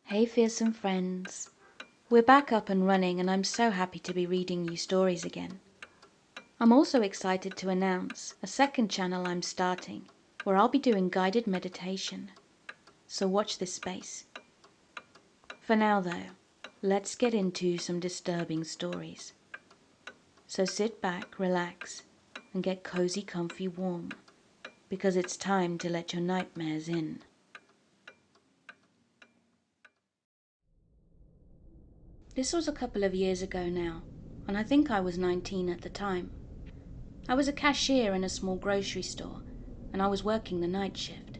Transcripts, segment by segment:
Hey fearsome friends, we're back up and running and I'm so happy to be reading you stories again. I'm also excited to announce a second channel I'm starting where I'll be doing guided meditation, so watch this space. For now though, let's get into some disturbing stories. So sit back, relax and get cozy, comfy, warm because it's time to let your nightmares in. This was a couple of years ago now, and I think I was 19 at the time. I was a cashier in a small grocery store, and I was working the night shift.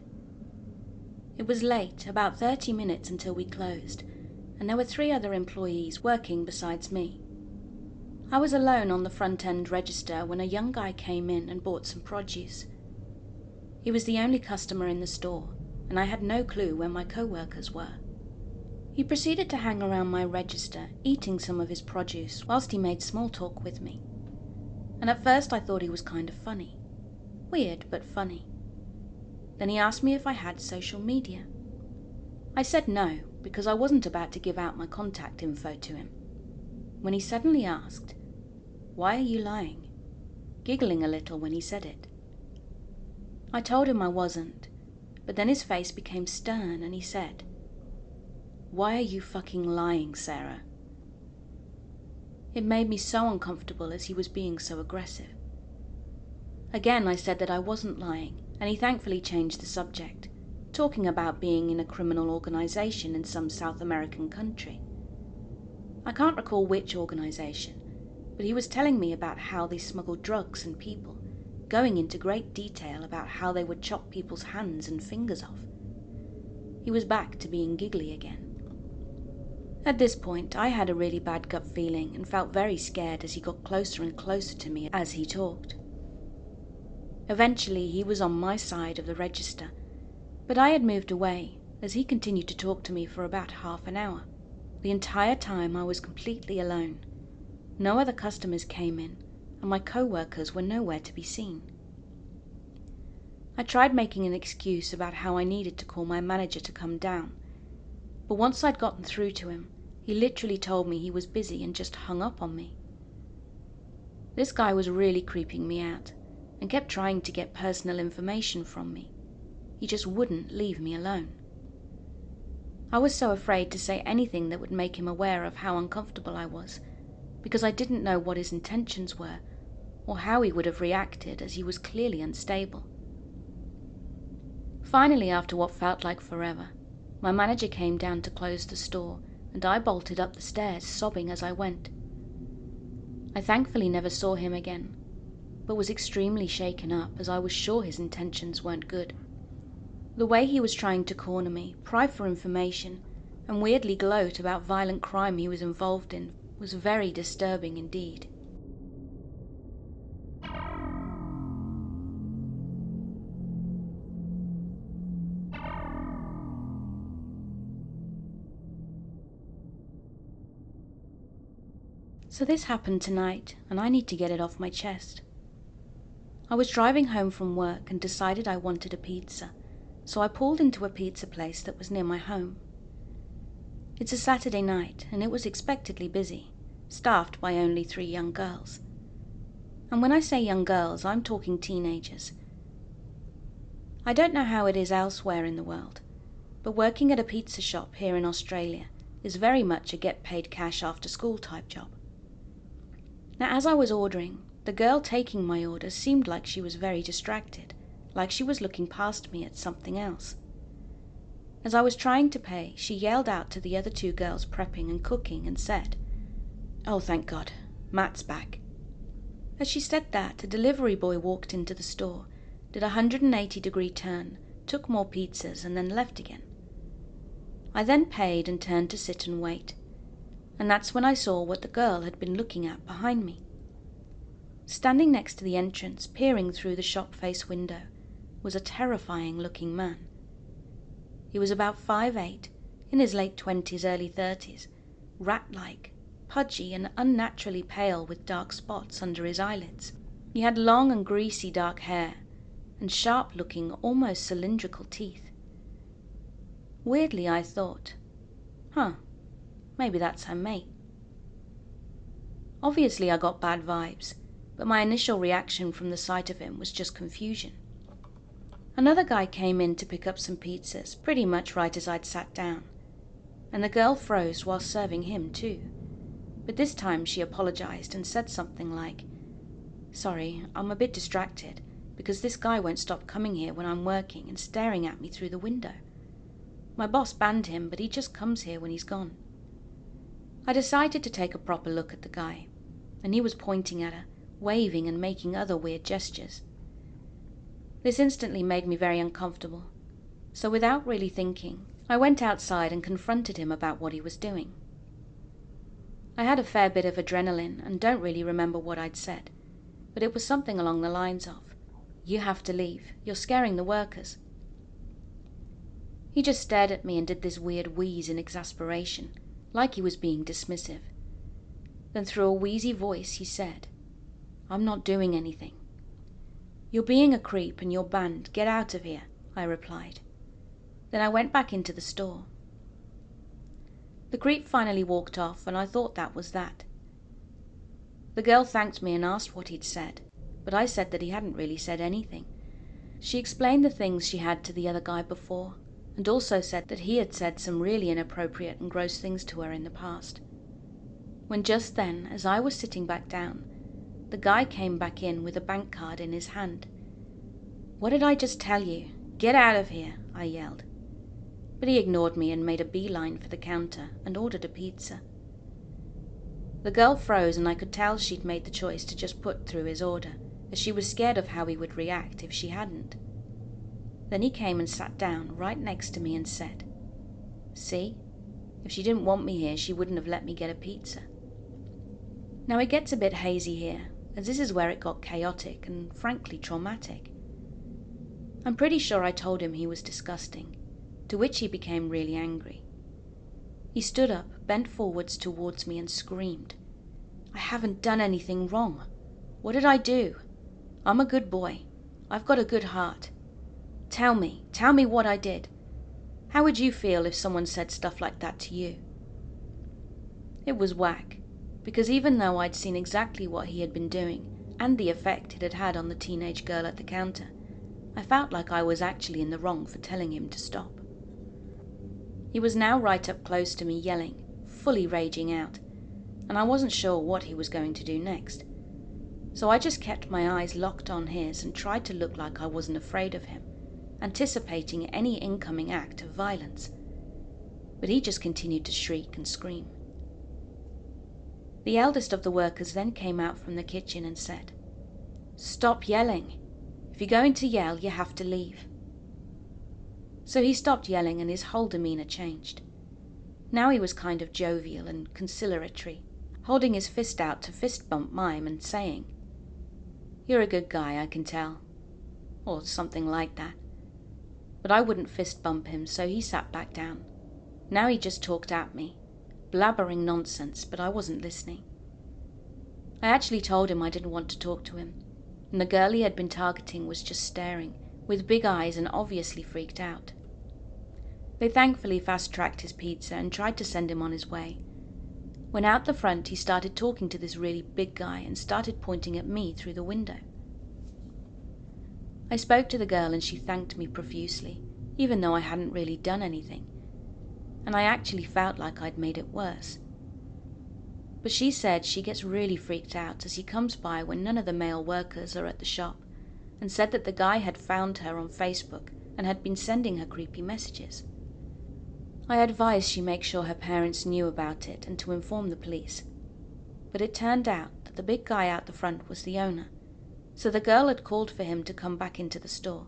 It was late, about 30 minutes until we closed, and there were 3 other employees working besides me. I was alone on the front end register when a young guy came in and bought some produce. He was the only customer in the store, and I had no clue where my co-workers were. He proceeded to hang around my register, eating some of his produce whilst he made small talk with me. And at first I thought he was kind of funny. Weird, but funny. Then he asked me if I had social media. I said no, because I wasn't about to give out my contact info to him. When he suddenly asked, "Why are you lying?" giggling a little when he said it. I told him I wasn't, but then his face became stern and he said, "Why are you fucking lying, Sarah?" It made me so uncomfortable as he was being so aggressive. Again I said that I wasn't lying, and he thankfully changed the subject, talking about being in a criminal organization in some South American country. I can't recall which organization, but he was telling me about how they smuggled drugs and people, going into great detail about how they would chop people's hands and fingers off. He was back to being giggly again. At this point, I had a really bad gut feeling and felt very scared as he got closer and closer to me as he talked. Eventually, he was on my side of the register, but I had moved away as he continued to talk to me for about half an hour. The entire time I was completely alone. No other customers came in, and my co-workers were nowhere to be seen. I tried making an excuse about how I needed to call my manager to come down, but once I'd gotten through to him, he literally told me he was busy and just hung up on me. This guy was really creeping me out and kept trying to get personal information from me. He just wouldn't leave me alone. I was so afraid to say anything that would make him aware of how uncomfortable I was, because I didn't know what his intentions were or how he would have reacted, as he was clearly unstable. Finally, after what felt like forever, my manager came down to close the store, and I bolted up the stairs, sobbing as I went. I thankfully never saw him again, but was extremely shaken up as I was sure his intentions weren't good. The way he was trying to corner me, pry for information, and weirdly gloat about violent crime he was involved in was very disturbing indeed. So this happened tonight, and I need to get it off my chest. I was driving home from work and decided I wanted a pizza, so I pulled into a pizza place that was near my home. It's a Saturday night, and it was expectedly busy, staffed by only 3 young girls. And when I say young girls, I'm talking teenagers. I don't know how it is elsewhere in the world, but working at a pizza shop here in Australia is very much a get-paid-cash-after-school type job. Now, as I was ordering, the girl taking my order seemed like she was very distracted, like she was looking past me at something else. As I was trying to pay, she yelled out to the other 2 girls prepping and cooking and said, "Oh, thank God, Matt's back." As she said that, a delivery boy walked into the store, did a 180-degree turn, took more pizzas, and then left again. I then paid and turned to sit and wait, and that's when I saw what the girl had been looking at behind me. Standing next to the entrance, peering through the shop face window, was a terrifying-looking man. He was about 5'8", in his late 20s, early 30s, rat-like, pudgy and unnaturally pale with dark spots under his eyelids. He had long and greasy dark hair, and sharp-looking, almost cylindrical teeth. Weirdly, I thought, Huh, maybe that's her mate. Obviously I got bad vibes, but my initial reaction from the sight of him was just confusion. Another guy came in to pick up some pizzas, pretty much right as I'd sat down, and the girl froze while serving him too. But this time she apologized and said something like, "Sorry, I'm a bit distracted, because this guy won't stop coming here when I'm working and staring at me through the window. My boss banned him, but he just comes here when he's gone." I decided to take a proper look at the guy, and he was pointing at her, waving and making other weird gestures. This instantly made me very uncomfortable, so without really thinking, I went outside and confronted him about what he was doing. I had a fair bit of adrenaline and don't really remember what I'd said, but it was something along the lines of, "You have to leave, you're scaring the workers." He just stared at me and did this weird wheeze in exasperation, like he was being dismissive. Then through a wheezy voice he said, "I'm not doing anything." "You're being a creep and you're banned. Get out of here," I replied. Then I went back into the store. The creep finally walked off and I thought that was that. The girl thanked me and asked what he'd said, but I said that he hadn't really said anything. She explained the things she had to the other guy before, and also said that he had said some really inappropriate and gross things to her in the past. When just then, as I was sitting back down, the guy came back in with a bank card in his hand. "What did I just tell you? Get out of here," I yelled. But he ignored me and made a beeline for the counter and ordered a pizza. The girl froze and I could tell she'd made the choice to just put through his order, as she was scared of how he would react if she hadn't. Then he came and sat down right next to me and said, "See? If she didn't want me here, she wouldn't have let me get a pizza." Now it gets a bit hazy here, as this is where it got chaotic and frankly traumatic. I'm pretty sure I told him he was disgusting, to which he became really angry. He stood up, bent forwards towards me and screamed, "I haven't done anything wrong. What did I do? I'm a good boy. I've got a good heart. Tell me what I did. How would you feel if someone said stuff like that to you?" It was whack, because even though I'd seen exactly what he had been doing and the effect it had had on the teenage girl at the counter, I felt like I was actually in the wrong for telling him to stop. He was now right up close to me yelling, fully raging out, and I wasn't sure what he was going to do next. So I just kept my eyes locked on his and tried to look like I wasn't afraid of him, anticipating any incoming act of violence. But he just continued to shriek and scream. The eldest of the workers then came out from the kitchen and said, "Stop yelling. If you're going to yell, you have to leave." So he stopped yelling and his whole demeanor changed. Now he was kind of jovial and conciliatory, holding his fist out to fist bump mine and saying, "You're a good guy, I can tell," or something like that. But I wouldn't fist bump him, so he sat back down. Now he just talked at me, blabbering nonsense, but I wasn't listening. I actually told him I didn't want to talk to him, and the girl he had been targeting was just staring, with big eyes and obviously freaked out. They thankfully fast-tracked his pizza and tried to send him on his way. When out the front, he started talking to this really big guy and started pointing at me through the window. I spoke to the girl and she thanked me profusely, even though I hadn't really done anything, and I actually felt like I'd made it worse. But she said she gets really freaked out as he comes by when none of the male workers are at the shop, and said that the guy had found her on Facebook and had been sending her creepy messages. I advised she make sure her parents knew about it and to inform the police, but it turned out that the big guy out the front was the owner, so the girl had called for him to come back into the store.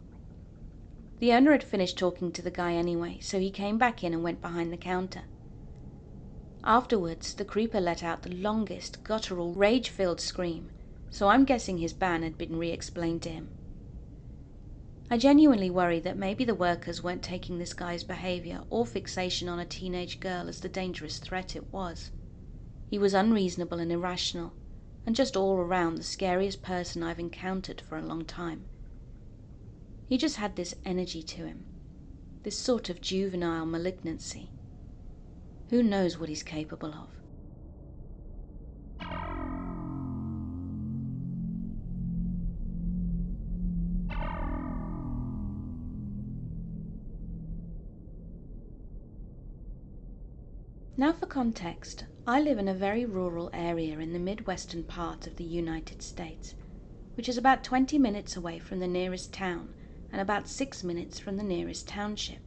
The owner had finished talking to the guy anyway, so he came back in and went behind the counter. Afterwards, the creeper let out the longest, guttural, rage-filled scream, so I'm guessing his ban had been re-explained to him. I genuinely worry that maybe the workers weren't taking this guy's behavior or fixation on a teenage girl as the dangerous threat it was. He was unreasonable and irrational, and just all around the scariest person I've encountered for a long time. He just had this energy to him, this sort of juvenile malignancy. Who knows what he's capable of? Now for context, I live in a very rural area in the midwestern part of the United States, which is about 20 minutes away from the nearest town and about 6 minutes from the nearest township.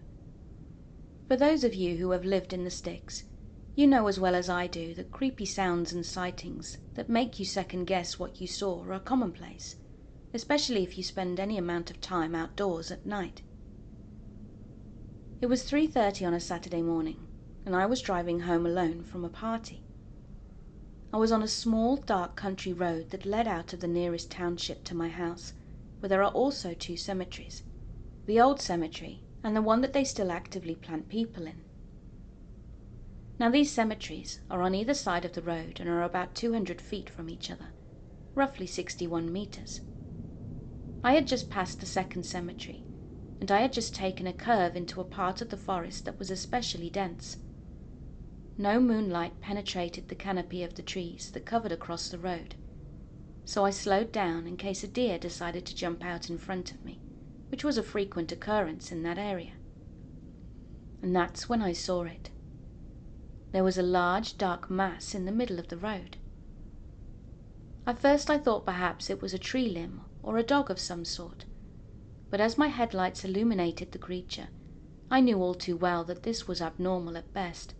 For those of you who have lived in the sticks, you know as well as I do that creepy sounds and sightings that make you second guess what you saw are commonplace, especially if you spend any amount of time outdoors at night. It was 3:30 on a Saturday morning, and I was driving home alone from a party. I was on a small, dark country road that led out of the nearest township to my house, where there are also 2 cemeteries, the old cemetery and the one that they still actively plant people in. Now these cemeteries are on either side of the road and are about 200 feet from each other, roughly 61 meters. I had just passed the second cemetery, and I had just taken a curve into a part of the forest that was especially dense. No moonlight penetrated the canopy of the trees that covered across the road, so I slowed down in case a deer decided to jump out in front of me, which was a frequent occurrence in that area. And that's when I saw it. There was a large, dark mass in the middle of the road. At first I thought perhaps it was a tree limb or a dog of some sort, but as my headlights illuminated the creature, I knew all too well that this was abnormal at best.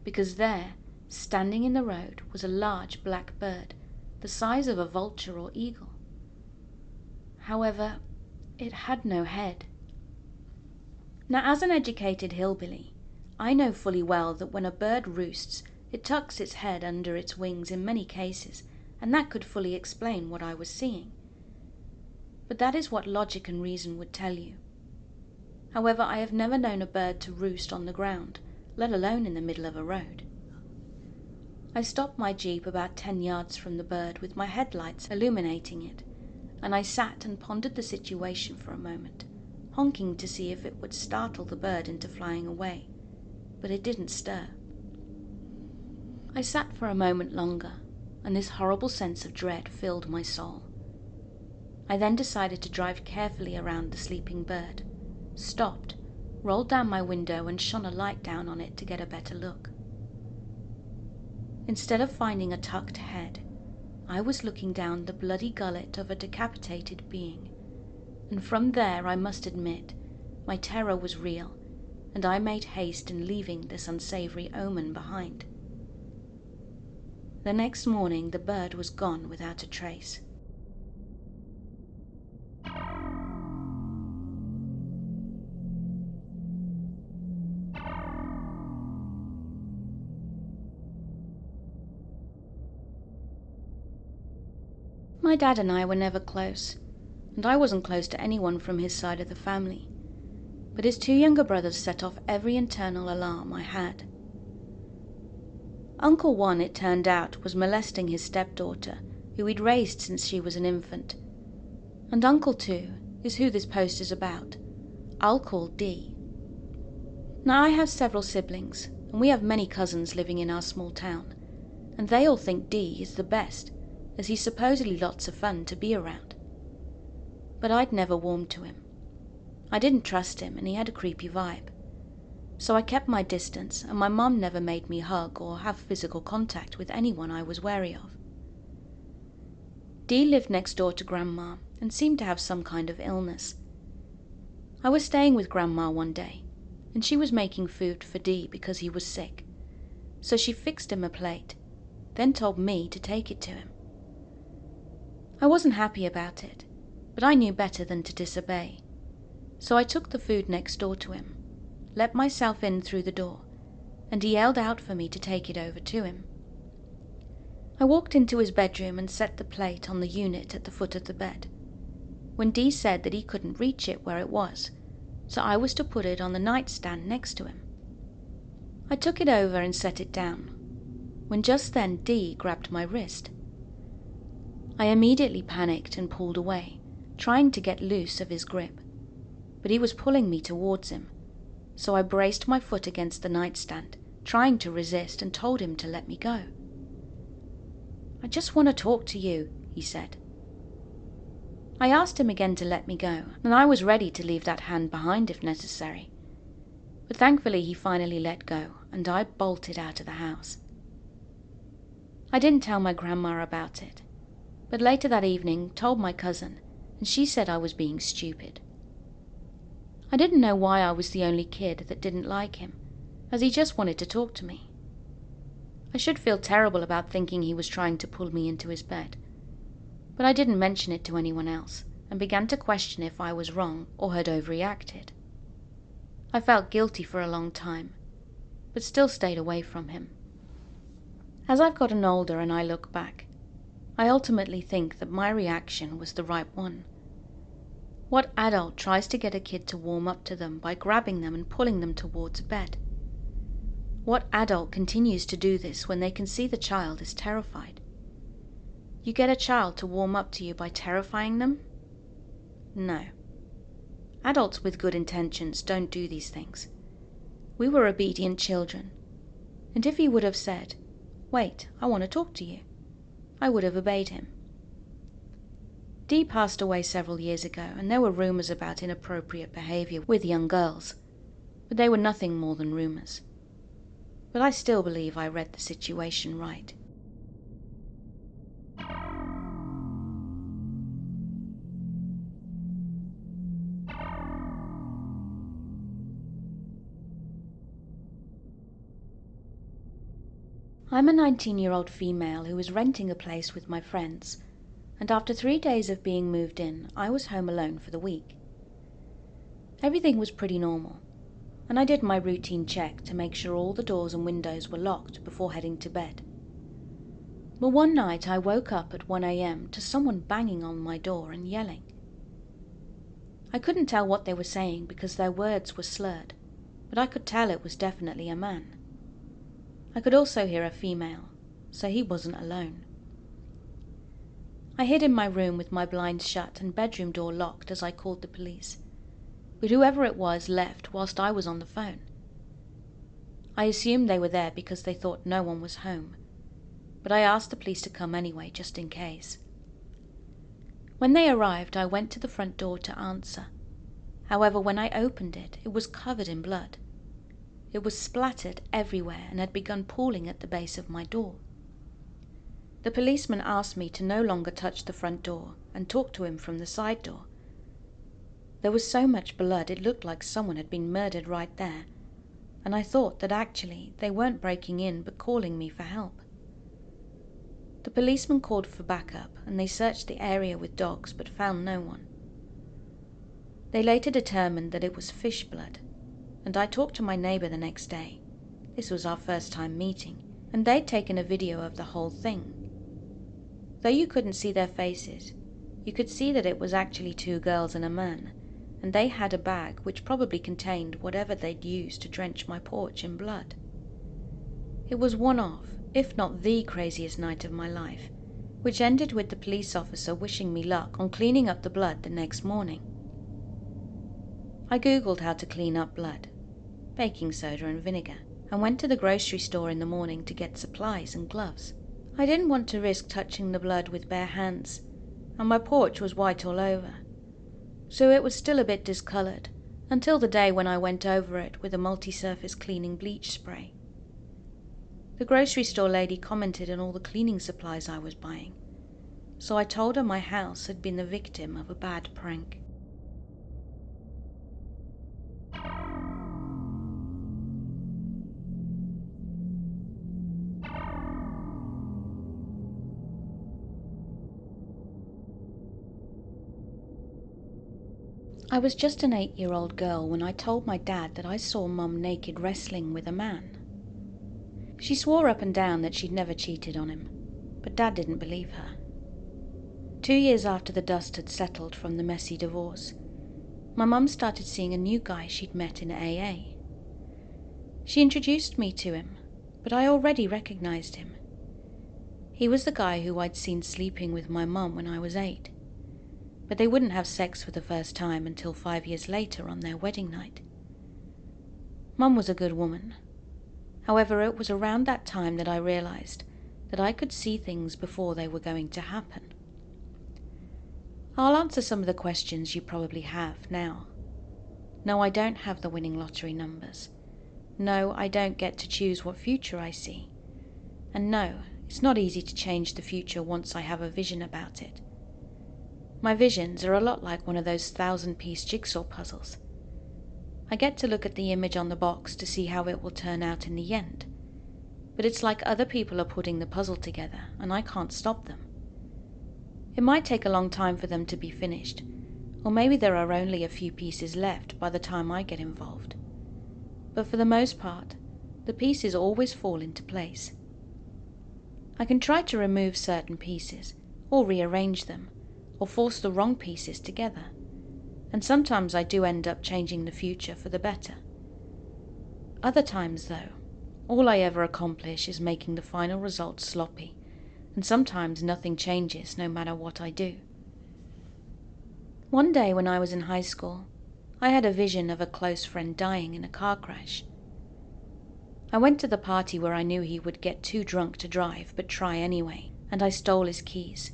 Because there, standing in the road, was a large black bird, the size of a vulture or eagle. However, it had no head. Now, as an educated hillbilly, I know fully well that when a bird roosts, it tucks its head under its wings in many cases, and that could fully explain what I was seeing. But that is what logic and reason would tell you. However, I have never known a bird to roost on the ground, let alone in the middle of a road. I stopped my Jeep about 10 yards from the bird with my headlights illuminating it, and I sat and pondered the situation for a moment, honking to see if it would startle the bird into flying away, but it didn't stir. I sat for a moment longer, and this horrible sense of dread filled my soul. I then decided to drive carefully around the sleeping bird, stopped, rolled down my window and shone a light down on it to get a better look. Instead of finding a tucked head, I was looking down the bloody gullet of a decapitated being, and from there, I must admit, my terror was real, and I made haste in leaving this unsavory omen behind. The next morning, the bird was gone without a trace. My dad and I were never close, and I wasn't close to anyone from his side of the family, but his 2 younger brothers set off every internal alarm I had. Uncle 1, it turned out, was molesting his stepdaughter, who he'd raised since she was an infant, and Uncle 2 is who this post is about. I'll call D. Now I have several siblings, and we have many cousins living in our small town, and they all think D is the best, as he's supposedly lots of fun to be around. But I'd never warmed to him. I didn't trust him, and he had a creepy vibe. So I kept my distance, and my mum never made me hug or have physical contact with anyone I was wary of. Dee lived next door to Grandma and seemed to have some kind of illness. I was staying with Grandma one day, and she was making food for Dee because he was sick. So she fixed him a plate, then told me to take it to him. I wasn't happy about it, but I knew better than to disobey. So I took the food next door to him, let myself in through the door, and he yelled out for me to take it over to him. I walked into his bedroom and set the plate on the unit at the foot of the bed, when Dee said that he couldn't reach it where it was, so I was to put it on the nightstand next to him. I took it over and set it down, when just then Dee grabbed my wrist. I immediately panicked and pulled away, trying to get loose of his grip, but he was pulling me towards him, so I braced my foot against the nightstand trying to resist, and told him to let me go. "I just want to talk to you," he said. I asked him again to let me go, and I was ready to leave that hand behind if necessary. But thankfully he finally let go, and I bolted out of the house. I didn't tell my grandma about it, but later that evening told my cousin, and she said I was being stupid. I didn't know why I was the only kid that didn't like him, as he just wanted to talk to me. I should feel terrible about thinking he was trying to pull me into his bed, but I didn't mention it to anyone else, and began to question if I was wrong or had overreacted. I felt guilty for a long time, but still stayed away from him. As I've gotten older and I look back, I ultimately think that my reaction was the right one. What adult tries to get a kid to warm up to them by grabbing them and pulling them towards a bed? What adult continues to do this when they can see the child is terrified? You get a child to warm up to you by terrifying them? No. Adults with good intentions don't do these things. We were obedient children, and if he would have said, "Wait, I want to talk to you," I would have obeyed him. Dee passed away several years ago, and there were rumors about inappropriate behavior with young girls, but they were nothing more than rumors. But I still believe I read the situation right. I'm a 19-year-old female who was renting a place with my friends, and after 3 days of being moved in, I was home alone for the week. Everything was pretty normal, and I did my routine check to make sure all the doors and windows were locked before heading to bed. But one night I woke up at 1 a.m. to someone banging on my door and yelling. I couldn't tell what they were saying because their words were slurred, but I could tell it was definitely a man. I could also hear a female, so he wasn't alone. I hid in my room with my blinds shut and bedroom door locked as I called the police, but whoever it was left whilst I was on the phone. I assumed they were there because they thought no one was home, but I asked the police to come anyway, just in case. When they arrived, I went to the front door to answer. However, when I opened it, it was covered in blood. It was splattered everywhere and had begun pooling at the base of my door. The policeman asked me to no longer touch the front door and talk to him from the side door. There was so much blood it looked like someone had been murdered right there, and I thought that actually they weren't breaking in but calling me for help. The policeman called for backup and they searched the area with dogs but found no one. They later determined that it was fish blood, and I talked to my neighbour the next day. This was our first time meeting, and they'd taken a video of the whole thing. Though you couldn't see their faces, you could see that it was actually 2 girls and a man, and they had a bag which probably contained whatever they'd used to drench my porch in blood. It was one of, if not the craziest night of my life, which ended with the police officer wishing me luck on cleaning up the blood the next morning. I googled how to clean up blood, baking soda and vinegar, and went to the grocery store in the morning to get supplies and gloves. I didn't want to risk touching the blood with bare hands, and my porch was white all over, so it was still a bit discoloured until the day when I went over it with a multi-surface cleaning bleach spray. The grocery store lady commented on all the cleaning supplies I was buying, so I told her my house had been the victim of a bad prank. I was just an 8-year-old girl when I told my dad that I saw Mum naked wrestling with a man. She swore up and down that she'd never cheated on him, but Dad didn't believe her. 2 years after the dust had settled from the messy divorce, my mum started seeing a new guy she'd met in AA. She introduced me to him, but I already recognized him. He was the guy who I'd seen sleeping with my mum when I was 8, but they wouldn't have sex for the first time until 5 years later on their wedding night. Mum was a good woman, However, it was around that time that I realized that I could see things before they were going to happen. I'll answer some of the questions you probably have now. No, I don't have the winning lottery numbers. No, I don't get to choose what future I see. And no, it's not easy to change the future once I have a vision about it. My visions are a lot like one of those 1,000-piece jigsaw puzzles. I get to look at the image on the box to see how it will turn out in the end. But it's like other people are putting the puzzle together, and I can't stop them. It might take a long time for them to be finished, or maybe there are only a few pieces left by the time I get involved. But for the most part, the pieces always fall into place. I can try to remove certain pieces, or rearrange them, or force the wrong pieces together, and sometimes I do end up changing the future for the better. Other times, though, all I ever accomplish is making the final result sloppy, and sometimes nothing changes no matter what I do. One day when I was in high school, I had a vision of a close friend dying in a car crash. I went to the party where I knew he would get too drunk to drive, but try anyway, and I stole his keys.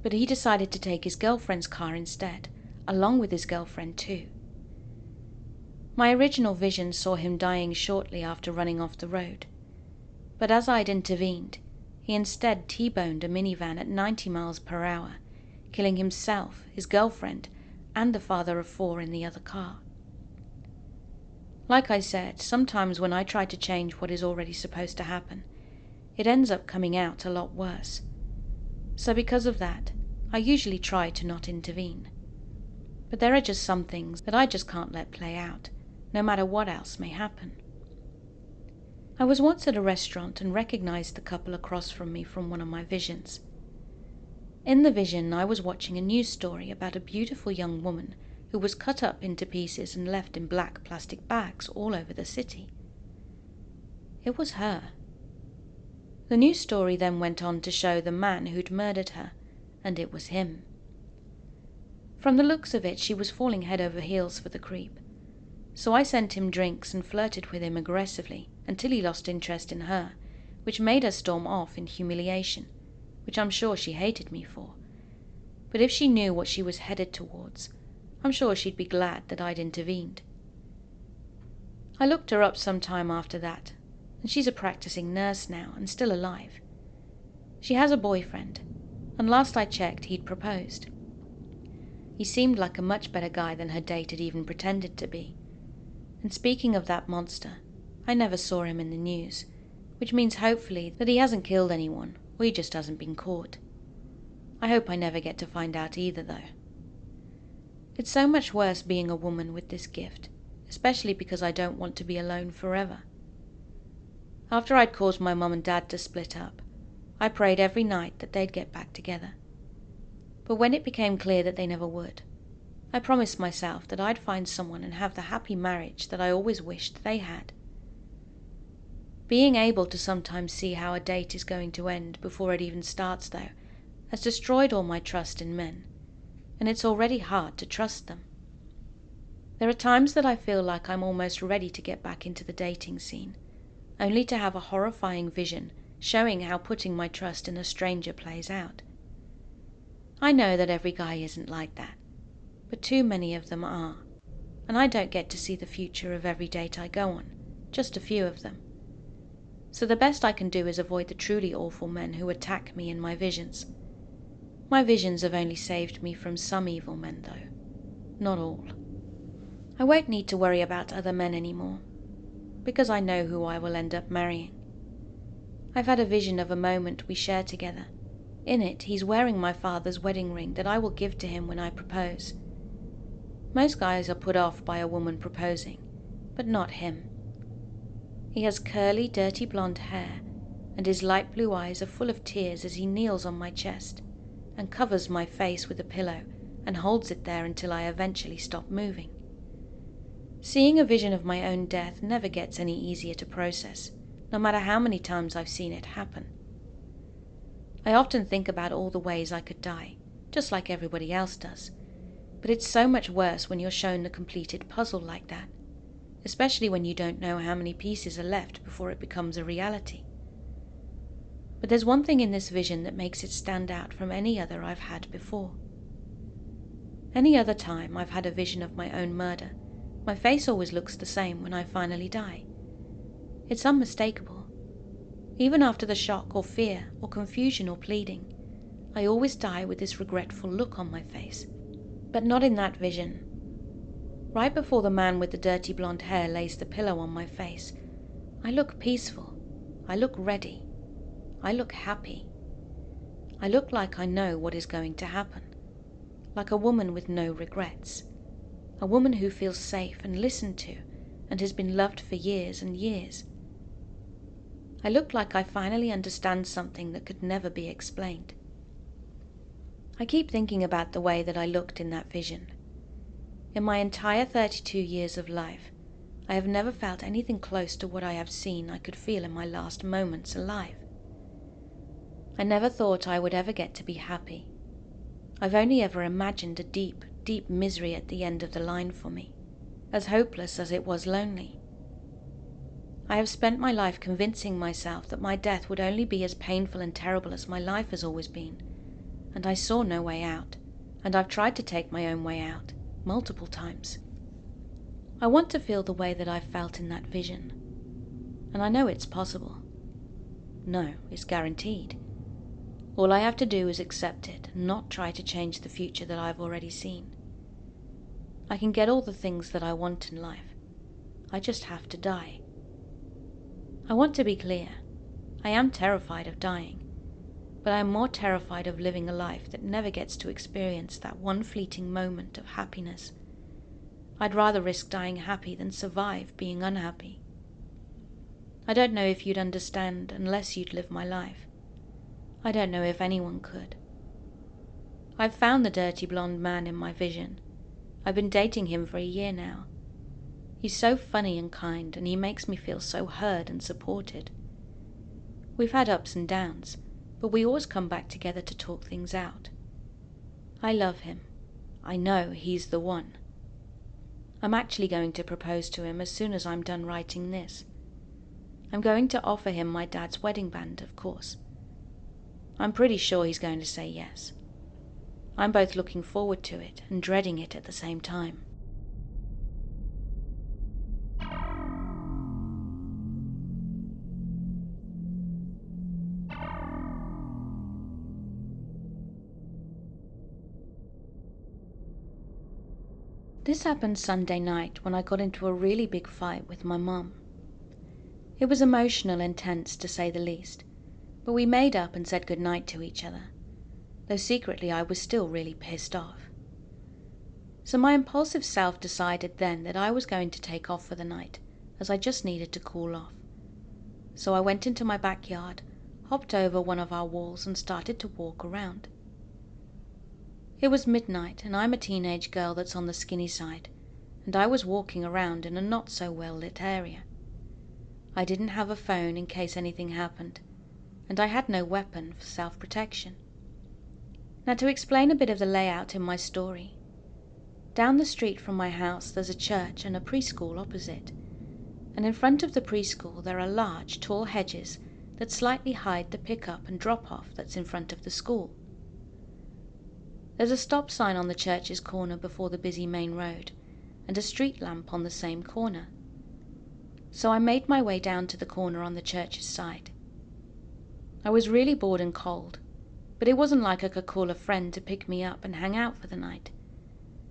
But he decided to take his girlfriend's car instead, along with his girlfriend too. My original vision saw him dying shortly after running off the road, but as I'd intervened, he instead T-boned a minivan at 90 miles per hour, killing himself, his girlfriend, and the father of 4 in the other car. Like I said, sometimes when I try to change what is already supposed to happen, it ends up coming out a lot worse. So because of that, I usually try to not intervene. But there are just some things that I just can't let play out, no matter what else may happen. I was once at a restaurant and recognized the couple across from me from one of my visions. In the vision, I was watching a news story about a beautiful young woman who was cut up into pieces and left in black plastic bags all over the city. It was her. The news story then went on to show the man who'd murdered her, and it was him. From the looks of it, she was falling head over heels for the creep. So I sent him drinks and flirted with him aggressively until he lost interest in her, which made her storm off in humiliation, which I'm sure she hated me for. But if she knew what she was headed towards, I'm sure she'd be glad that I'd intervened. I looked her up some time after that, and she's a practicing nurse now and still alive. She has a boyfriend, and last I checked he'd proposed. He seemed like a much better guy than her date had even pretended to be. And speaking of that monster, I never saw him in the news, which means hopefully that he hasn't killed anyone, or he just hasn't been caught. I hope I never get to find out either, though. It's so much worse being a woman with this gift, especially because I don't want to be alone forever. After I'd caused my mum and dad to split up, I prayed every night that they'd get back together. But when it became clear that they never would, I promised myself that I'd find someone and have the happy marriage that I always wished they had. Being able to sometimes see how a date is going to end before it even starts, though, has destroyed all my trust in men, and it's already hard to trust them. There are times that I feel like I'm almost ready to get back into the dating scene, only to have a horrifying vision showing how putting my trust in a stranger plays out. I know that every guy isn't like that, but too many of them are, and I don't get to see the future of every date I go on, just a few of them. So the best I can do is avoid the truly awful men who attack me in my visions. My visions have only saved me from some evil men, though. Not all. I won't need to worry about other men anymore, because I know who I will end up marrying. I've had a vision of a moment we share together. In it, he's wearing my father's wedding ring that I will give to him when I propose. Most guys are put off by a woman proposing, but not him. He has curly, dirty blonde hair, and his light blue eyes are full of tears as he kneels on my chest and covers my face with a pillow and holds it there until I eventually stop moving. Seeing a vision of my own death never gets any easier to process, no matter how many times I've seen it happen. I often think about all the ways I could die, just like everybody else does, but it's so much worse when you're shown the completed puzzle like that. especially when you don't know how many pieces are left before it becomes a reality. But there's one thing in this vision that makes it stand out from any other I've had before. Any other time I've had a vision of my own murder, my face always looks the same when I finally die. It's unmistakable. Even after the shock or fear or confusion or pleading, I always die with this regretful look on my face. But not in that vision. Right before the man with the dirty blonde hair lays the pillow on my face, I look peaceful. I look ready. I look happy. I look like I know what is going to happen. Like a woman with no regrets. A woman who feels safe and listened to and has been loved for years and years. I look like I finally understand something that could never be explained. I keep thinking about the way that I looked in that vision. In my entire 32 years of life, I have never felt anything close to what I have seen I could feel in my last moments alive. I never thought I would ever get to be happy. I've only ever imagined a deep, deep misery at the end of the line for me, as hopeless as it was lonely. I have spent my life convincing myself that my death would only be as painful and terrible as my life has always been, and I saw no way out, and I've tried to take my own way out, multiple times. I want to feel the way that I felt in that vision, and I know it's possible. No, it's guaranteed. All I have to do is accept it and not try to change the future that I've already seen. I can get all the things that I want in life. I just have to die. I want to be clear. I am terrified of dying, but I am more terrified of living a life that never gets to experience that one fleeting moment of happiness. I'd rather risk dying happy than survive being unhappy. I don't know if you'd understand unless you'd live my life. I don't know if anyone could. I've found the dirty blonde man in my vision. I've been dating him for a year now. He's so funny and kind, and he makes me feel so heard and supported. We've had ups and downs, but we always come back together to talk things out. I love him. I know he's the one. I'm actually going to propose to him as soon as I'm done writing this. I'm going to offer him my dad's wedding band, of course. I'm pretty sure he's going to say yes. I'm both looking forward to it and dreading it at the same time. This happened Sunday night when I got into a really big fight with my mum. It was emotional and tense, to say the least, but we made up and said goodnight to each other, though secretly I was still really pissed off. So my impulsive self decided then that I was going to take off for the night, as I just needed to cool off. So I went into my backyard, hopped over one of our walls and started to walk around. It was midnight, and I'm a teenage girl that's on the skinny side, and I was walking around in a not so well lit area. I didn't have a phone in case anything happened, and I had no weapon for self-protection. Now, to explain a bit of the layout in my story. Down the street from my house there's a church and a preschool opposite, and in front of the preschool there are large, tall hedges that slightly hide the pick-up and drop-off that's in front of the school. There's a stop sign on the church's corner before the busy main road, and a street lamp on the same corner. So I made my way down to the corner on the church's side. I was really bored and cold, but it wasn't like I could call a friend to pick me up and hang out for the night.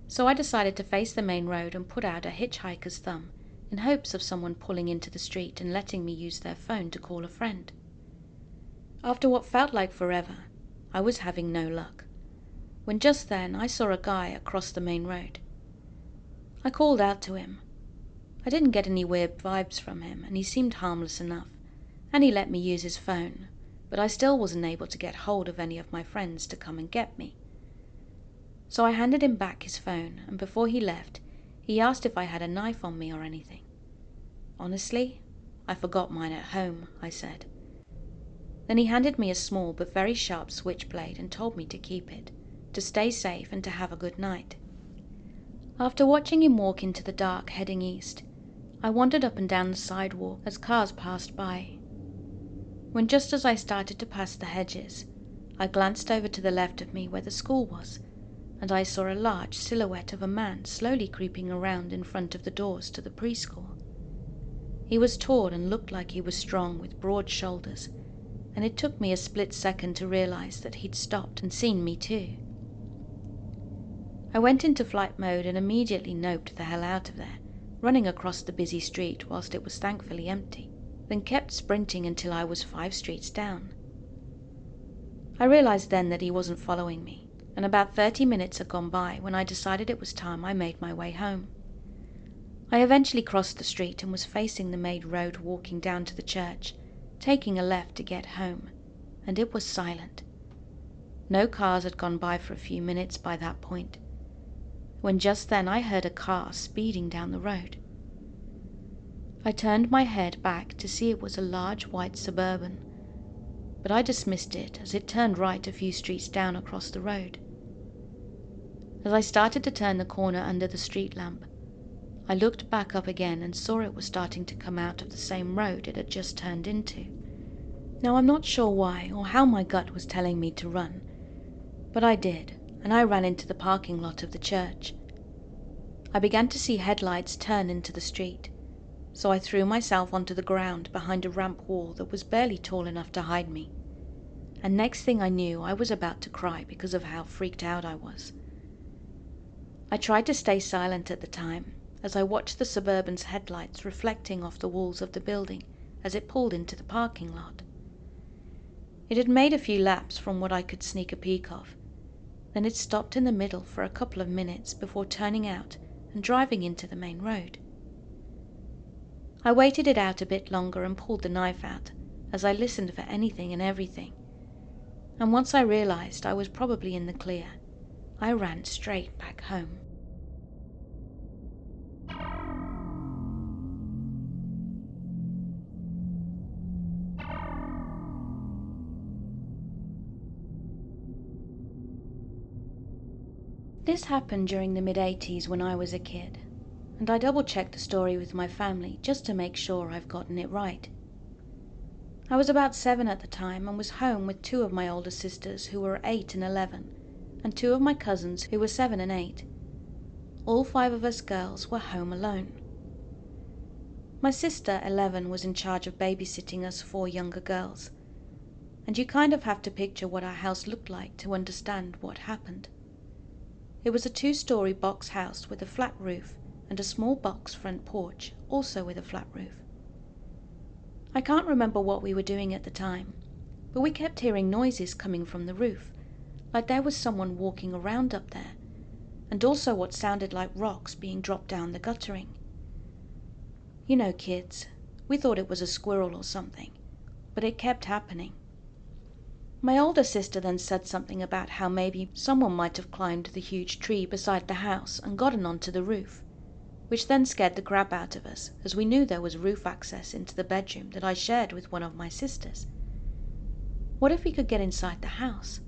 So I decided to face the main road and put out a hitchhiker's thumb in hopes of someone pulling into the street and letting me use their phone to call a friend. After what felt like forever, I was having no luck, when just then I saw a guy across the main road. I called out to him. I didn't get any weird vibes from him, and he seemed harmless enough, and he let me use his phone, but I still wasn't able to get hold of any of my friends to come and get me. So I handed him back his phone, and before he left, he asked if I had a knife on me or anything. Honestly, I forgot mine at home, I said. Then he handed me a small but very sharp switchblade and told me to keep it, to stay safe and to have a good night. After watching him walk into the dark heading east, I wandered up and down the sidewalk as cars passed by, when just as I started to pass the hedges, I glanced over to the left of me where the school was, and I saw a large silhouette of a man slowly creeping around in front of the doors to the preschool. He was tall and looked like he was strong with broad shoulders, and it took me a split second to realize that he'd stopped and seen me too. I went into flight mode and immediately noped the hell out of there, running across the busy street whilst it was thankfully empty, then kept sprinting until I was 5 streets down. I realized then that he wasn't following me, and about 30 minutes had gone by when I decided it was time I made my way home. I eventually crossed the street and was facing the made road walking down to the church, taking a left to get home, and it was silent. No cars had gone by for a few minutes by that point, when just then I heard a car speeding down the road. I turned my head back to see it was a large white Suburban, but I dismissed it as it turned right a few streets down across the road. As I started to turn the corner under the street lamp, I looked back up again and saw it was starting to come out of the same road it had just turned into. Now I'm not sure why or how my gut was telling me to run, but I did, and I ran into the parking lot of the church. I began to see headlights turn into the street, so I threw myself onto the ground behind a ramp wall that was barely tall enough to hide me, and next thing I knew I was about to cry because of how freaked out I was. I tried to stay silent at the time, as I watched the Suburban's headlights reflecting off the walls of the building as it pulled into the parking lot. It had made a few laps from what I could sneak a peek of, then it stopped in the middle for a couple of minutes before turning out and driving into the main road. I waited it out a bit longer and pulled the knife out as I listened for anything and everything, and once I realized I was probably in the clear, I ran straight back home. This happened during the mid-80s when I was a kid, and I double-checked the story with my family just to make sure I've gotten it right. I was about 7 at the time and was home with 2 of my older sisters who were 8 and 11, and 2 of my cousins who were 7 and 8. All 5 of us girls were home alone. My sister, 11, was in charge of babysitting us 4 younger girls, and you kind of have to picture what our house looked like to understand what happened. It was a 2-story box house with a flat roof and a small box front porch, also with a flat roof. I can't remember what we were doing at the time, but we kept hearing noises coming from the roof, like there was someone walking around up there, and also what sounded like rocks being dropped down the guttering. You know, kids, we thought it was a squirrel or something, but it kept happening. My older sister then said something about how maybe someone might have climbed the huge tree beside the house and gotten onto the roof, which then scared the crap out of us, as we knew there was roof access into the bedroom that I shared with one of my sisters. What if we could get inside the house?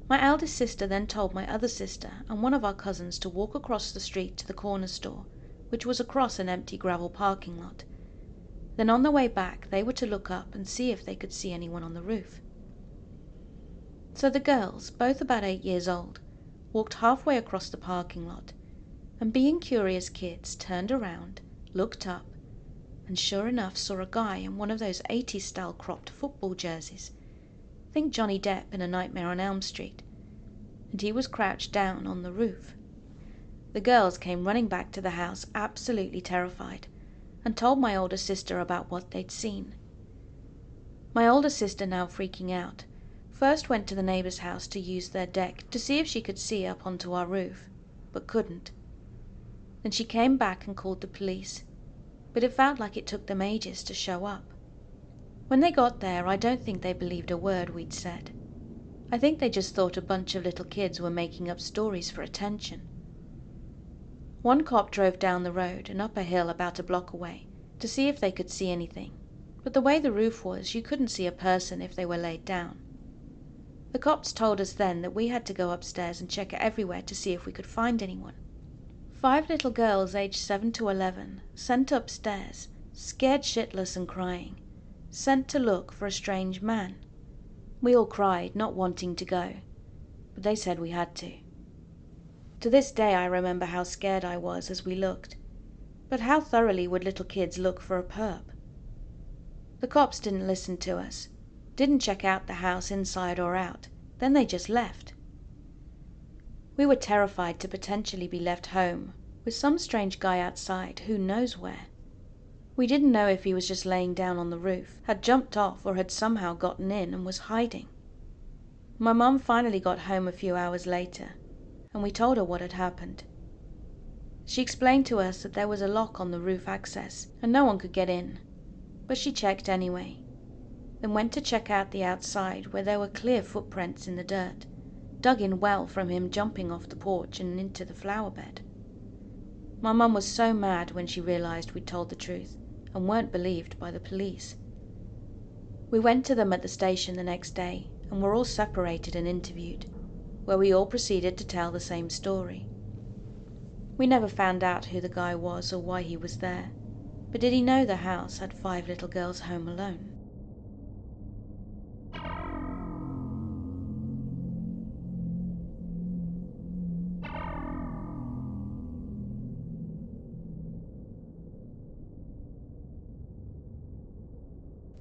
My eldest sister then told my other sister and one of our cousins to walk across the street to the corner store, which was across an empty gravel parking lot. Then on the way back they were to look up and see if they could see anyone on the roof. So the girls, both about 8 years old, walked halfway across the parking lot, and being curious kids turned around, looked up, and sure enough saw a guy in one of those 80s style cropped football jerseys. Think Johnny Depp in A Nightmare on Elm Street. And he was crouched down on the roof. The girls came running back to the house absolutely terrified, and told my older sister about what they'd seen. My older sister, now freaking out, first went to the neighbour's house to use their deck to see if she could see up onto our roof, but couldn't. Then she came back and called the police, but it felt like it took them ages to show up. When they got there, I don't think they believed a word we'd said. I think they just thought a bunch of little kids were making up stories for attention. One cop drove down the road and up a hill about a block away to see if they could see anything, but the way the roof was, you couldn't see a person if they were laid down. The cops told us then that we had to go upstairs and check everywhere to see if we could find anyone. 5 little girls aged 7 to 11, sent upstairs, scared shitless and crying, sent to look for a strange man. We all cried, not wanting to go, but they said we had to. To this day I remember how scared I was as we looked, but how thoroughly would little kids look for a perp? The cops didn't listen to us, didn't check out the house inside or out, then they just left. We were terrified to potentially be left home with some strange guy outside who knows where. We didn't know if he was just laying down on the roof, had jumped off, or had somehow gotten in and was hiding. My mum finally got home a few hours later, and we told her what had happened. She explained to us that there was a lock on the roof access and no one could get in, but she checked anyway, then went to check out the outside where there were clear footprints in the dirt, dug in well from him jumping off the porch and into the flower bed. My mum was so mad when she realized we'd told the truth and weren't believed by the police. We went to them at the station the next day and were all separated and interviewed, where we all proceeded to tell the same story. We never found out who the guy was or why he was there, but did he know the house had 5 little girls home alone?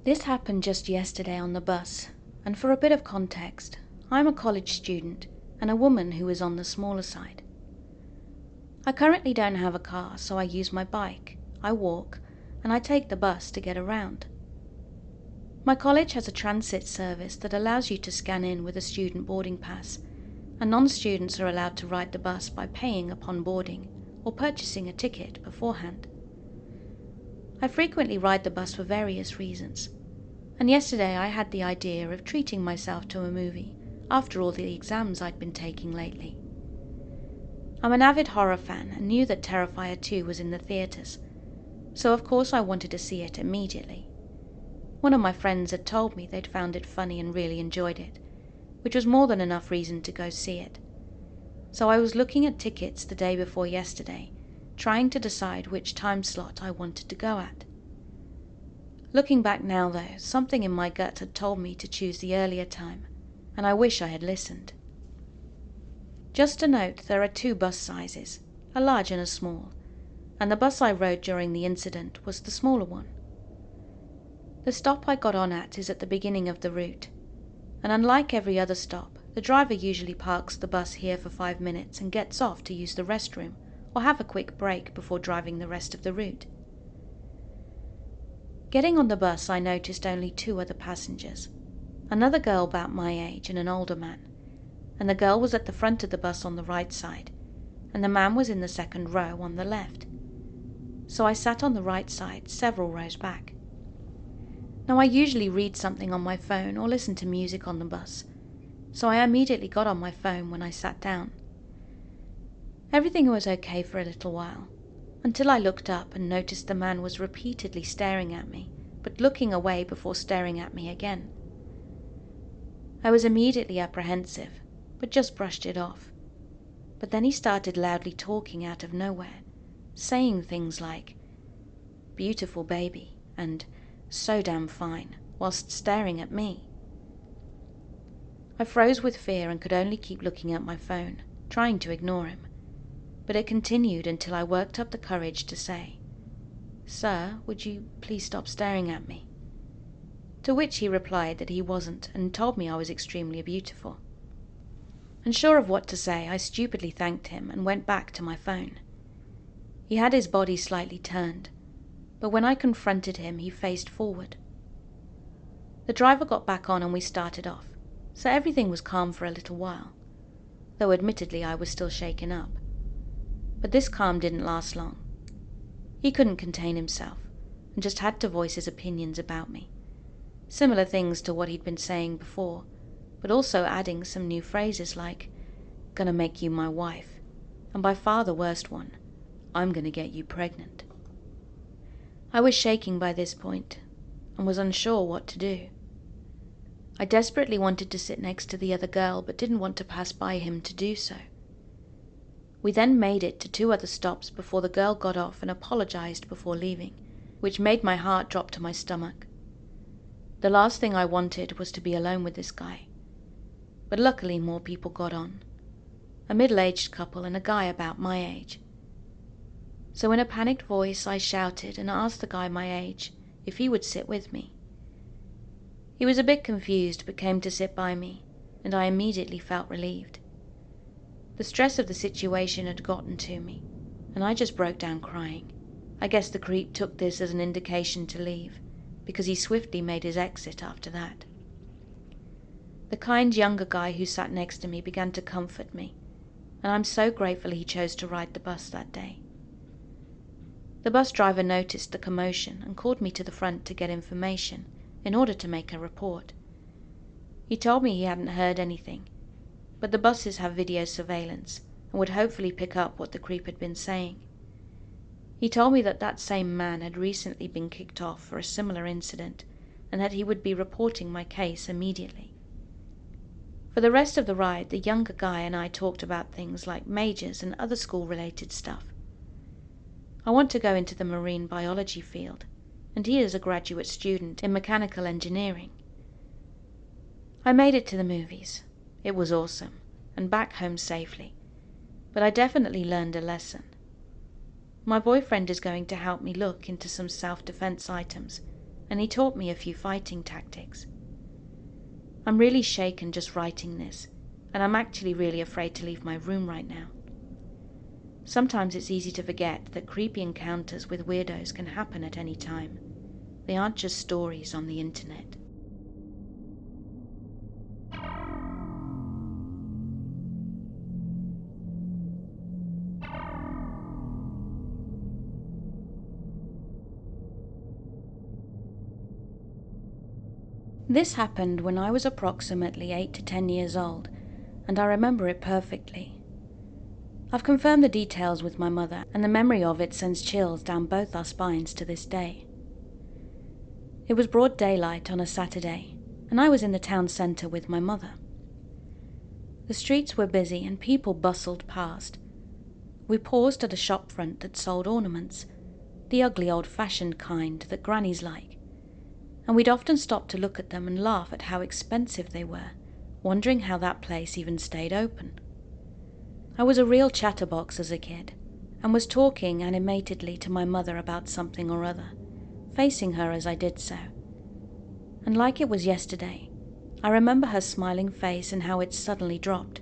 This happened just yesterday on the bus, and for a bit of context, I'm a college student and a woman who is on the smaller side. I currently don't have a car, so I use my bike, I walk, and I take the bus to get around. My college has a transit service that allows you to scan in with a student boarding pass, and non-students are allowed to ride the bus by paying upon boarding or purchasing a ticket beforehand. I frequently ride the bus for various reasons, and yesterday I had the idea of treating myself to a movie after all the exams I'd been taking lately. I'm an avid horror fan and knew that Terrifier 2 was in the theatres, so of course I wanted to see it immediately. One of my friends had told me they'd found it funny and really enjoyed it, which was more than enough reason to go see it. So I was looking at tickets the day before yesterday, trying to decide which time slot I wanted to go at. Looking back now though, something in my gut had told me to choose the earlier time, and I wish I had listened. Just a note, there are 2 bus sizes, a large and a small, and the bus I rode during the incident was the smaller one. The stop I got on at is at the beginning of the route, and unlike every other stop, the driver usually parks the bus here for 5 minutes and gets off to use the restroom or have a quick break before driving the rest of the route. Getting on the bus, I noticed only 2 other passengers, another girl about my age and an older man, and the girl was at the front of the bus on the right side, and the man was in the second row on the left. So I sat on the right side, several rows back. Now I usually read something on my phone or listen to music on the bus, so I immediately got on my phone when I sat down. Everything was okay for a little while, until I looked up and noticed the man was repeatedly staring at me, but looking away before staring at me again. I was immediately apprehensive, but just brushed it off. But then he started loudly talking out of nowhere, saying things like, "Beautiful baby," and "so damn fine," whilst staring at me. I froze with fear and could only keep looking at my phone, trying to ignore him. But it continued until I worked up the courage to say, "Sir, would you please stop staring at me?" To which he replied that he wasn't and told me I was extremely beautiful. Unsure of what to say, I stupidly thanked him and went back to my phone. He had his body slightly turned, but when I confronted him, he faced forward. The driver got back on and we started off, so everything was calm for a little while, though admittedly I was still shaken up. But this calm didn't last long. He couldn't contain himself and just had to voice his opinions about me. Similar things to what he'd been saying before, but also adding some new phrases like, "Gonna make you my wife," and by far the worst one, "I'm gonna get you pregnant." I was shaking by this point and was unsure what to do. I desperately wanted to sit next to the other girl but didn't want to pass by him to do so. We then made it to 2 other stops before the girl got off and apologized before leaving, which made my heart drop to my stomach. The last thing I wanted was to be alone with this guy. But luckily more people got on. A middle-aged couple and a guy about my age. So in a panicked voice I shouted and asked the guy my age if he would sit with me. He was a bit confused but came to sit by me, and I immediately felt relieved. The stress of the situation had gotten to me, and I just broke down crying. I guess the creep took this as an indication to leave, because he swiftly made his exit after that. The kind younger guy who sat next to me began to comfort me, and I'm so grateful he chose to ride the bus that day. The bus driver noticed the commotion and called me to the front to get information in order to make a report. He told me he hadn't heard anything, but the buses have video surveillance and would hopefully pick up what the creep had been saying. He told me that that same man had recently been kicked off for a similar incident and that he would be reporting my case immediately. For the rest of the ride, the younger guy and I talked about things like majors and other school-related stuff. I want to go into the marine biology field, and he is a graduate student in mechanical engineering. I made it to the movies. It was awesome, and back home safely, but I definitely learned a lesson. My boyfriend is going to help me look into some self-defense items, and he taught me a few fighting tactics. I'm really shaken just writing this, and I'm actually really afraid to leave my room right now. Sometimes it's easy to forget that creepy encounters with weirdos can happen at any time. They aren't just stories on the internet. This happened when I was approximately 8 to 10 years old, and I remember it perfectly. I've confirmed the details with my mother, and the memory of it sends chills down both our spines to this day. It was broad daylight on a Saturday, and I was in the town centre with my mother. The streets were busy and people bustled past. We paused at a shop front that sold ornaments, the ugly old-fashioned kind that grannies like, and we'd often stop to look at them and laugh at how expensive they were, wondering how that place even stayed open. I was a real chatterbox as a kid, and was talking animatedly to my mother about something or other, facing her as I did so. And like it was yesterday, I remember her smiling face and how it suddenly dropped.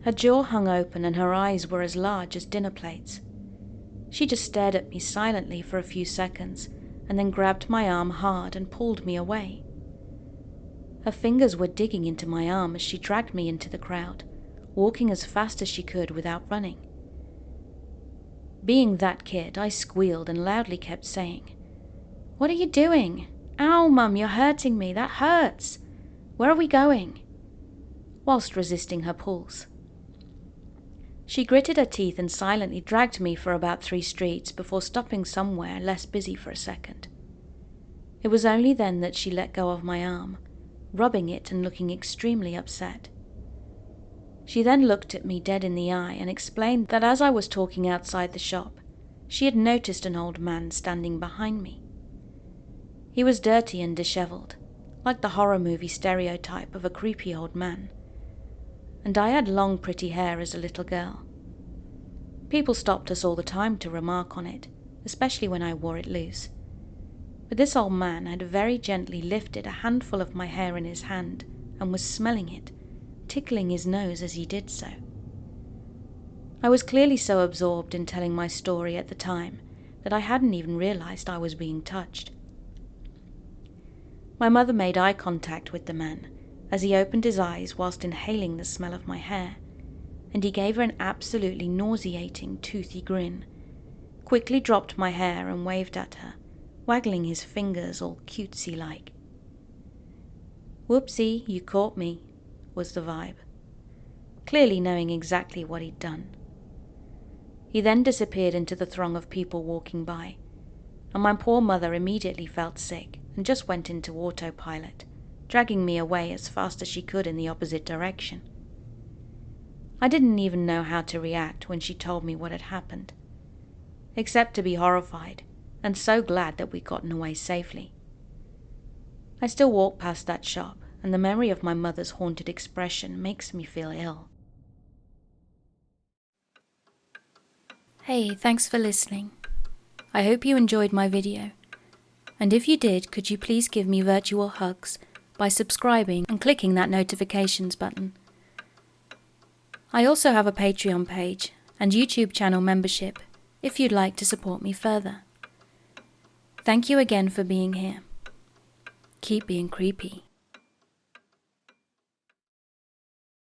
Her jaw hung open and her eyes were as large as dinner plates. She just stared at me silently for a few seconds, and then grabbed my arm hard and pulled me away. Her fingers were digging into my arm as she dragged me into the crowd, walking as fast as she could without running. Being that kid, I squealed and loudly kept saying, "What are you doing? Ow, Mum, you're hurting me, that hurts. Where are we going?" whilst resisting her pulls. She gritted her teeth and silently dragged me for about 3 streets before stopping somewhere less busy for a second. It was only then that she let go of my arm, rubbing it and looking extremely upset. She then looked at me dead in the eye and explained that as I was talking outside the shop, she had noticed an old man standing behind me. He was dirty and dishevelled, like the horror movie stereotype of a creepy old man, and I had long pretty hair as a little girl. People stopped us all the time to remark on it, especially when I wore it loose. But this old man had very gently lifted a handful of my hair in his hand and was smelling it, tickling his nose as he did so. I was clearly so absorbed in telling my story at the time that I hadn't even realized I was being touched. My mother made eye contact with the man as he opened his eyes whilst inhaling the smell of my hair, and he gave her an absolutely nauseating, toothy grin, quickly dropped my hair and waved at her, waggling his fingers all cutesy-like. "Whoopsie, you caught me," was the vibe, clearly knowing exactly what he'd done. He then disappeared into the throng of people walking by, and my poor mother immediately felt sick and just went into autopilot, dragging me away as fast as she could in the opposite direction. I didn't even know how to react when she told me what had happened, except to be horrified and so glad that we'd gotten away safely. I still walk past that shop, and the memory of my mother's haunted expression makes me feel ill. Hey, thanks for listening. I hope you enjoyed my video. And if you did, could you please give me virtual hugs by subscribing and clicking that notifications button. I also have a Patreon page and YouTube channel membership if you'd like to support me further. Thank you again for being here. Keep being creepy.